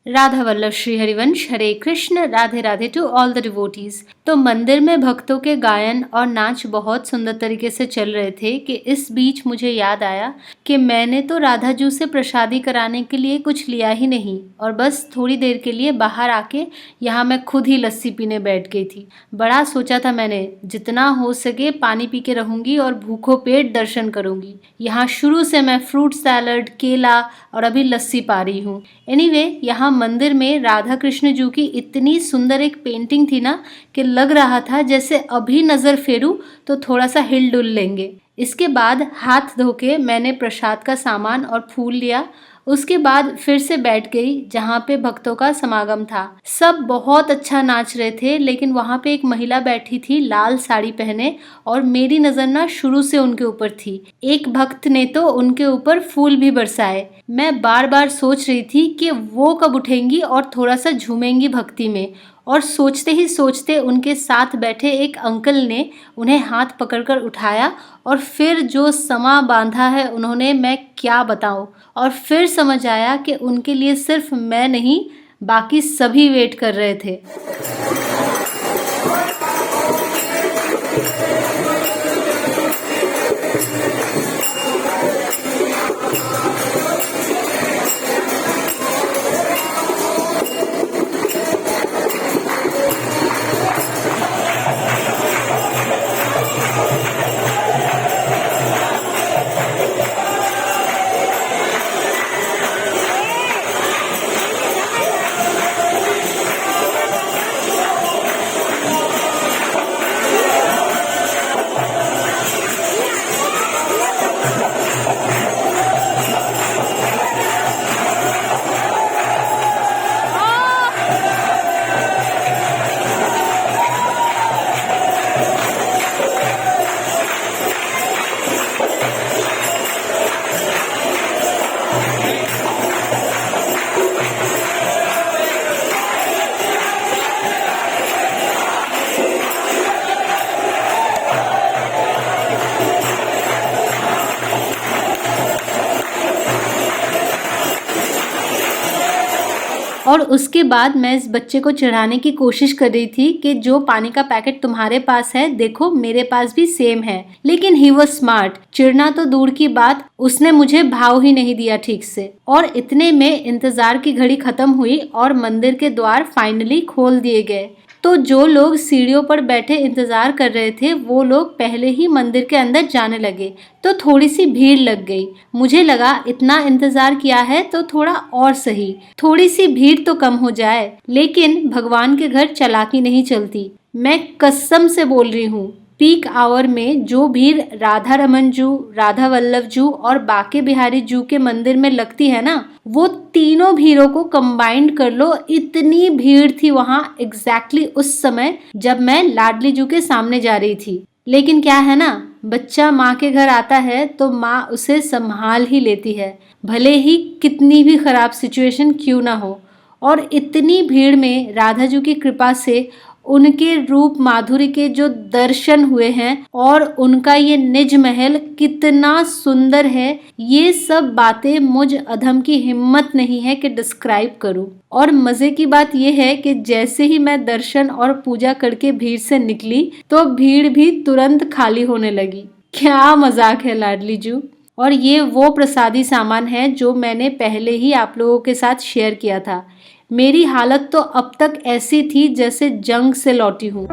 Radha Vallabh Shri Harivansh. Hare Krishna. Radhe Radhe to all the devotees. तो मंदिर में भक्तों के गायन और नाच बहुत सुंदर तरीके से चल रहे थे कि इस बीच मुझे याद आया कि मैंने तो राधा जू से प्रसादी कराने के लिए कुछ लिया ही नहीं और बस थोड़ी देर के लिए बाहर आके यहाँ मैं खुद ही लस्सी पीने बैठ गई थी। बड़ा सोचा था मैंने, जितना हो सके पानी पी के रहूंगी और भूखों पेट दर्शन करूंगी। यहाँ शुरू से मैं फ्रूट सैलड, केला और अभी लस्सी पा रही हूँ। एनीवे, यहाँ मंदिर में राधा कृष्ण जी की इतनी सुंदर एक पेंटिंग थी ना कि लग रहा था जैसे अभी नजर फेरूं तो थोड़ा सा हिल डुल लेंगे। इसके बाद हाथ धो के मैंने प्रसाद का सामान और फूल लिया। उसके बाद फिर से बैठ गई जहाँ पे भक्तों का समागम था। सब बहुत अच्छा नाच रहे थे, लेकिन वहाँ पे एक महिला बैठी थी लाल साड़ी पहने और मेरी नजर ना शुरू से उनके ऊपर थी। एक भक्त ने तो उनके ऊपर फूल भी बरसाए। मैं बार बार सोच रही थी कि वो कब उठेंगी और थोड़ा सा झूमेंगी भक्ति में, और सोचते ही सोचते उनके साथ बैठे एक अंकल ने उन्हें हाथ पकड़कर उठाया और फिर जो समा बांधा है उन्होंने, मैं क्या बताऊं। और फिर समझ आया कि उनके लिए सिर्फ मैं नहीं, बाकी सभी वेट कर रहे थे। और उसके बाद मैं इस बच्चे को चिढ़ाने की कोशिश कर रही थी कि जो पानी का पैकेट तुम्हारे पास है, देखो मेरे पास भी सेम है। लेकिन ही वाज स्मार्ट। चिढ़ना तो दूर की बात, उसने मुझे भाव ही नहीं दिया ठीक से। और इतने में इंतजार की घड़ी खत्म हुई और मंदिर के द्वार फाइनली खोल दिए गए। तो जो लोग सीढ़ियों पर बैठे इंतजार कर रहे थे वो लोग पहले ही मंदिर के अंदर जाने लगे, तो थोड़ी सी भीड़ लग गई। मुझे लगा इतना इंतजार किया है तो थोड़ा और सही, थोड़ी सी भीड़ तो कम हो जाए। लेकिन भगवान के घर चालाकी नहीं चलती, मैं कसम से बोल रही हूँ। पीक आवर में जो भीड़ राधा रमन जू, राधा वल्लभ जू और बाके बिहारी जू के मंदिर में लगती है ना, वो तीनों भीड़ों को कंबाइंड कर लो, इतनी भीड़ थी वहाँ एग्जैक्टली उस समय जब मैं लाडली जू के सामने जा रही थी। लेकिन क्या है ना, बच्चा माँ के घर आता है तो माँ उसे संभाल ही लेती है, भले ही कितनी भी खराब सिचुएशन क्यों ना हो। और इतनी भीड़ में राधा जू की कृपा से उनके रूप माधुरी के जो दर्शन हुए हैं और उनका ये निज महल कितना सुंदर है, ये सब बातें मुझ अधम की हिम्मत नहीं है कि डिस्क्राइब करूं। और मजे की बात यह है कि जैसे ही मैं दर्शन और पूजा करके भीड़ से निकली तो भीड़ भी तुरंत खाली होने लगी। क्या मजाक है लाडली जू। और ये वो प्रसादी सामान है जो मैंने पहले ही आप लोगों के साथ शेयर किया था। मेरी हालत तो अब तक ऐसी थी जैसे जंग से लौटी हूँ।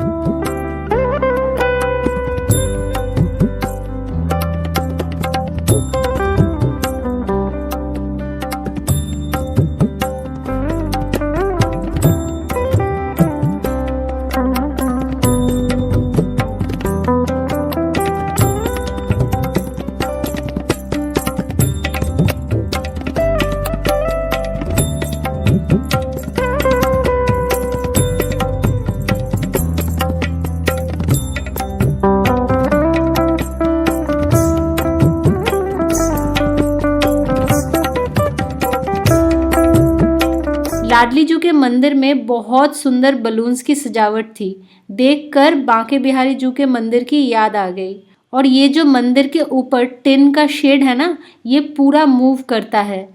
लाडली जू के मंदिर में बहुत सुंदर बलून्स की सजावट थी। देखकर बांके बिहारी जू के मंदिर की याद आ गई। और ये जो मंदिर के ऊपर टिन का शेड है ना, ये पूरा मूव करता है।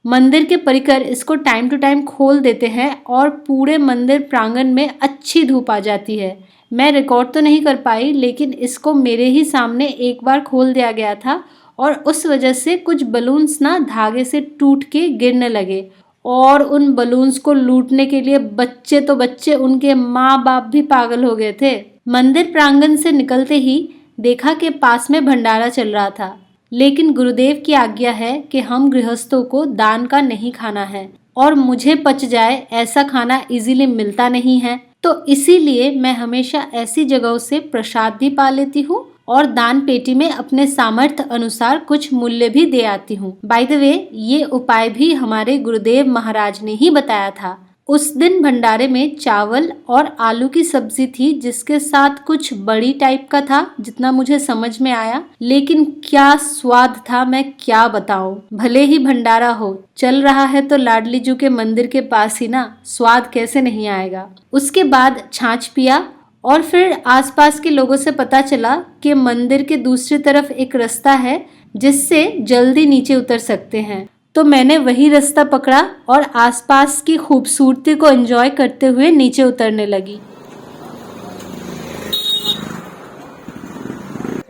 मंदिर के परिकर इसको टाइम टू टाइम खोल देते हैं और पूरे मंदिर प्रांगण में अच्छी धूप आ जाती है। मैं रिकॉर्ड तो नहीं कर पाई, लेकिन इसको मेरे ही सामने एक बार खोल दिया गया था और उस वजह से कुछ बलून्स ना धागे से टूट के गिरने लगे और उन बलून्स को लूटने के लिए बच्चे तो बच्चे, उनके माँ बाप भी पागल हो गए थे। मंदिर प्रांगण से निकलते ही देखा कि पास में भंडारा चल रहा था, लेकिन गुरुदेव की आज्ञा है कि हम गृहस्थों को दान का नहीं खाना है और मुझे पच जाए ऐसा खाना इजीली मिलता नहीं है, तो इसीलिए मैं हमेशा ऐसी जगहों से प्रसाद भी पा लेती हूँ और दान पेटी में अपने सामर्थ्य अनुसार कुछ मूल्य भी दे आती हूँ। बाय द वे, ये उपाय भी हमारे गुरुदेव महाराज ने ही बताया था। उस दिन भंडारे में चावल और आलू की सब्जी थी, जिसके साथ कुछ बड़ी टाइप का था जितना मुझे समझ में आया, लेकिन क्या स्वाद था मैं क्या बताऊं। भले ही भंडारा हो, चल रहा है तो लाडली जू के मंदिर के पास ही ना, स्वाद कैसे नहीं आएगा। उसके बाद छाछ पिया और फिर आसपास के लोगों से पता चला कि मंदिर के दूसरी तरफ एक रास्ता है जिससे जल्दी नीचे उतर सकते हैं, तो मैंने वही रास्ता पकड़ा और आसपास की खूबसूरती को एंजॉय करते हुए नीचे उतरने लगी।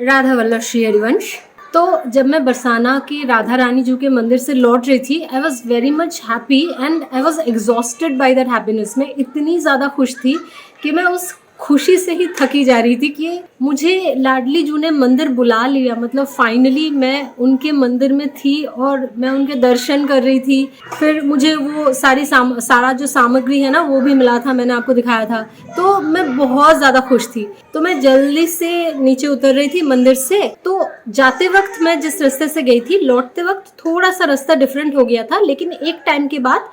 राधा वल्लभ श्री हरिवंश। तो जब मैं बरसाना के राधा रानी जी के मंदिर से लौट रही थी, I was very much happy and I was exhausted by that happiness. मैं इतनी ज़्यादा खुश थी कि मैं उस खुशी से ही थकी जा रही थी कि मुझे लाडली जू ने मंदिर बुला लिया। मतलब फाइनली मैं उनके मंदिर में थी और मैं उनके दर्शन कर रही थी। फिर मुझे वो सारा जो सामग्री है ना वो भी मिला था, मैंने आपको दिखाया था। तो मैं बहुत ज़्यादा खुश थी। तो मैं जल्दी से नीचे उतर रही थी मंदिर से। तो जाते वक्त मैं जिस रास्ते से गई थी, लौटते वक्त थोड़ा सा रास्ता डिफरेंट हो गया था, लेकिन एक टाइम के बाद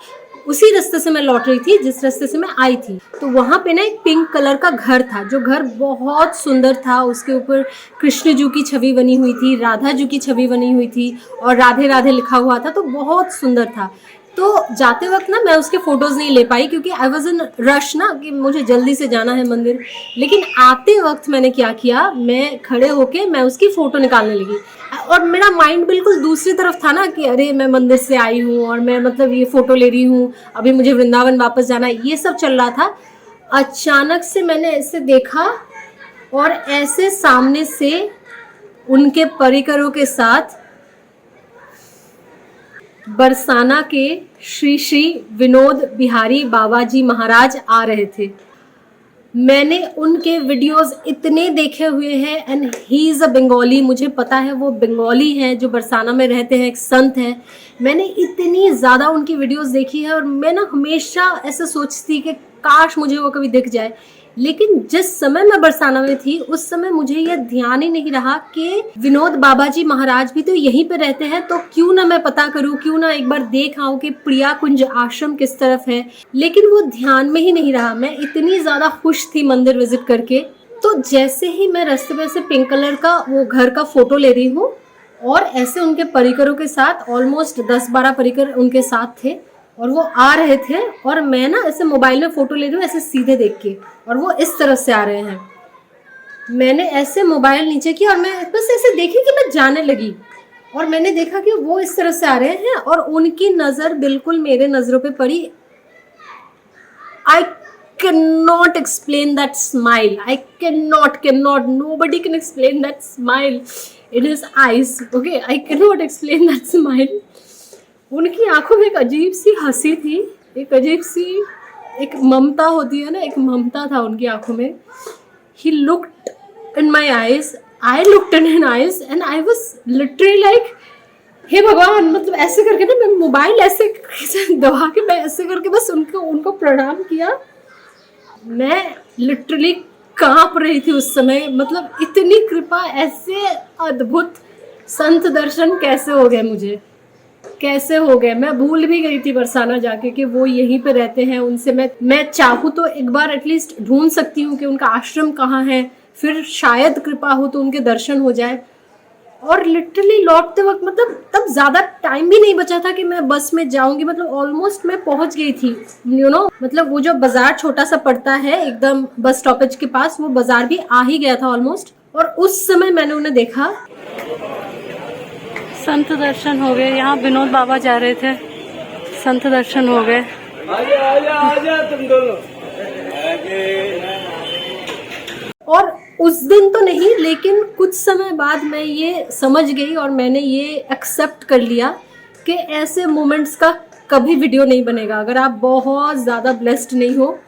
उसी रास्ते से मैं लौट रही थी जिस रास्ते से मैं आई थी। तो वहाँ पे ना एक पिंक कलर का घर था, जो घर बहुत सुंदर था। उसके ऊपर कृष्ण जी की छवि बनी हुई थी, राधा जी की छवि बनी हुई थी और राधे राधे लिखा हुआ था, तो बहुत सुंदर था। तो जाते वक्त ना मैं उसके फोटोज नहीं ले पाई क्योंकि आई वॉज इन रश ना, कि मुझे जल्दी से जाना है मंदिर। लेकिन आते वक्त मैंने क्या किया, मैं खड़े होके मैं उसकी फोटो निकालने लगी और मेरा माइंड बिल्कुल दूसरी तरफ था ना कि अरे मैं मंदिर से आई हूँ और मैं मतलब ये फोटो ले रही हूँ, अभी मुझे वृंदावन वापस जाना है, ये सब चल रहा था। अचानक से मैंने ऐसे देखा और ऐसे सामने से उनके परिकरों के साथ बरसाना के श्री श्री विनोद बिहारी बाबा जी महाराज आ रहे थे। मैंने उनके वीडियोस इतने देखे हुए हैं and he is a Bengali, मुझे पता है वो बंगाली हैं जो बरसाना में रहते हैं, एक संत हैं। मैंने इतनी ज़्यादा उनकी वीडियोस देखी है और मैं ना हमेशा ऐसा सोचती कि काश मुझे वो कभी दिख जाए। लेकिन जिस समय मैं बरसाना में थी उस समय मुझे यह ध्यान ही नहीं रहा कि विनोद बाबा जी महाराज भी तो यहीं पे रहते हैं, तो क्यों ना मैं पता करूं, क्यों ना एक बार देख आऊं कि प्रिया कुंज आश्रम किस तरफ है। लेकिन वो ध्यान में ही नहीं रहा। मैं इतनी ज़्यादा खुश थी मंदिर विजिट करके। तो जैसे ही मैं रास्ते में से पिंक कलर का वो घर का फोटो ले रही हूँ और ऐसे उनके परिकरों के साथ ऑलमोस्ट 10-12 परिकर उनके साथ थे और वो आ रहे थे और मैं ना ऐसे मोबाइल में फ़ोटो ले रही हूँ ऐसे सीधे देख के, और वो इस तरह से आ रहे हैं। मैंने ऐसे मोबाइल नीचे किया और मैं बस ऐसे देखी कि मैं जाने लगी और मैंने देखा कि वो इस तरह से आ रहे हैं और उनकी नज़र बिल्कुल मेरे नज़रों पे पड़ी। I can not explain that smile, I can not, nobody can explain that smile in his eyes, okay, I cannot explain that smile। उनकी आंखों में एक अजीब सी हंसी थी, एक अजीब सी एक ममता होती है ना, एक ममता था उनकी आंखों में। He looked in my eyes, I looked in his eyes and I was literally like, हे भगवान, मतलब ऐसे करके ना मैं मोबाइल ऐसे दबा के मैं ऐसे करके बस उनको प्रणाम किया। मैं लिटरली कांप रही थी उस समय। मतलब इतनी कृपा, ऐसे अद्भुत संत दर्शन कैसे हो गए मुझे, कैसे हो गए। मैं भूल भी गई थी बरसाना जाके कि वो यहीं पे रहते हैं। उनसे मैं चाहूँ तो एक बार एटलीस्ट ढूंढ सकती हूँ कि उनका आश्रम कहाँ है, फिर शायद कृपा हो तो उनके दर्शन हो जाए। और लिटरली लौटते वक्त मतलब तब ज़्यादा टाइम भी नहीं बचा था कि मैं बस में जाऊंगी। मतलब ऑलमोस्ट मैं पहुंच गई थी, मतलब वो जो बाजार छोटा सा पड़ता है एकदम बस स्टॉपेज के पास, वो बाजार भी आ ही गया था ऑलमोस्ट। और उस समय मैंने उन्हें देखा। संत दर्शन हो गए। यहाँ विनोद बाबा जा रहे थे संत दर्शन हो गए। आजा तुम दोनों। और उस दिन तो नहीं, लेकिन कुछ समय बाद मैं ये समझ गई और मैंने ये एक्सेप्ट कर लिया कि ऐसे मोमेंट्स का कभी वीडियो नहीं बनेगा अगर आप बहुत ज़्यादा ब्लेस्ड नहीं हो।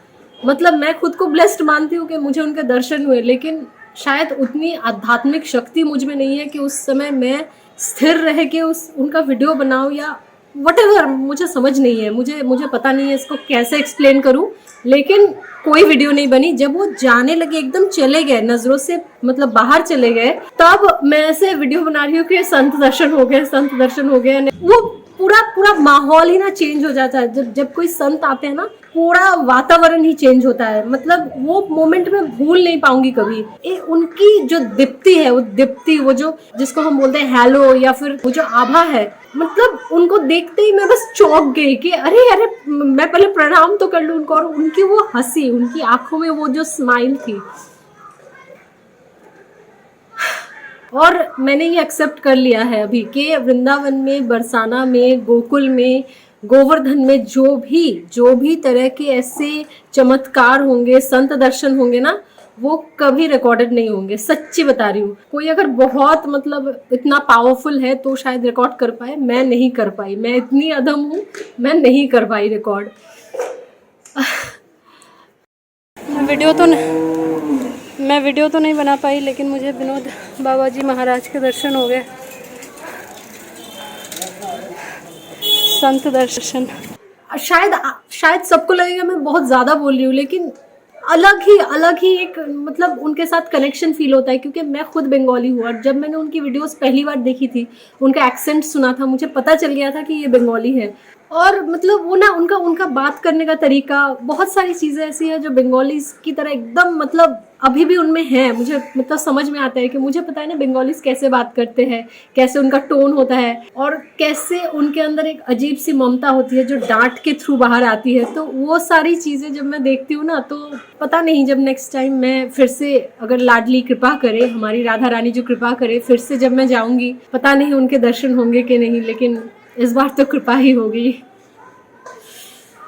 मतलब मैं खुद को ब्लेस्ड मानती हूँ कि मुझे उनके दर्शन हुए, लेकिन शायद उतनी आध्यात्मिक शक्ति मुझ में नहीं है कि उस समय मैं स्थिर रह के उनका वीडियो बनाऊँ या वटेवर, मुझे समझ नहीं है, मुझे पता नहीं है इसको कैसे एक्सप्लेन करूं। लेकिन कोई वीडियो नहीं बनी। जब वो जाने लगे, एकदम चले गए, नजरों से मतलब बाहर चले गए, तब मैं ऐसे वीडियो बना रही हूँ कि संत दर्शन हो गए, संत दर्शन हो गए। वो पूरा माहौल ही ना चेंज हो जाता है। जब कोई संत आते हैं ना, पूरा वातावरण ही चेंज होता है। मतलब वो मोमेंट में भूल नहीं पाऊंगी कभी। उनकी जो दीप्ति है, वो दीप्ति, वो जो जिसको हम बोलते हैं हैलो, या फिर वो जो आभा है, मतलब उनको देखते ही मैं बस चौंक गई कि अरे अरे, मैं पहले प्रणाम तो कर लूं उनको। और उनकी वो हंसी, उनकी आंखों में वो जो स्माइल थी, और मैंने ये एक्सेप्ट कर लिया है अभी कि वृंदावन में, बरसाना में, गोकुल में, गोवर्धन में जो भी तरह के ऐसे चमत्कार होंगे, संत दर्शन होंगे ना, वो कभी रिकॉर्डेड नहीं होंगे। सच्ची बता रही हूँ। कोई अगर बहुत मतलब इतना पावरफुल है तो शायद रिकॉर्ड कर पाए, मैं नहीं कर पाई। मैं इतनी अधम हूँ, मैं नहीं कर पाई रिकॉर्ड। मैं वीडियो तो नहीं बना पाई, लेकिन मुझे विनोद बाबा जी महाराज के दर्शन हो गए, संत दर्शन। शायद सबको लगेगा मैं बहुत ज़्यादा बोल रही हूँ, लेकिन अलग ही एक मतलब उनके साथ कनेक्शन फील होता है, क्योंकि मैं खुद बंगाली हूँ। और जब मैंने उनकी वीडियोस पहली बार देखी थी, उनका एक्सेंट सुना था, मुझे पता चल गया था कि ये बंगाली है। और मतलब वो ना उनका बात करने का तरीका, बहुत सारी चीज़ें ऐसी हैं जो बंगालीज की तरह एकदम मतलब अभी भी उनमें है। मुझे मतलब समझ में आता है कि मुझे पता है ना बंगालीज कैसे बात करते हैं, कैसे उनका टोन होता है, और कैसे उनके अंदर एक अजीब सी ममता होती है जो डांट के थ्रू बाहर आती है। तो वो सारी चीज़ें जब मैं देखती हूँ ना, तो पता नहीं, जब नेक्स्ट टाइम मैं फिर से, अगर लाडली कृपा करे, हमारी राधा रानी जो कृपा करे, फिर से जब मैं जाऊँगी, पता नहीं उनके दर्शन होंगे कि नहीं, लेकिन इस बार तो कृपा ही होगी।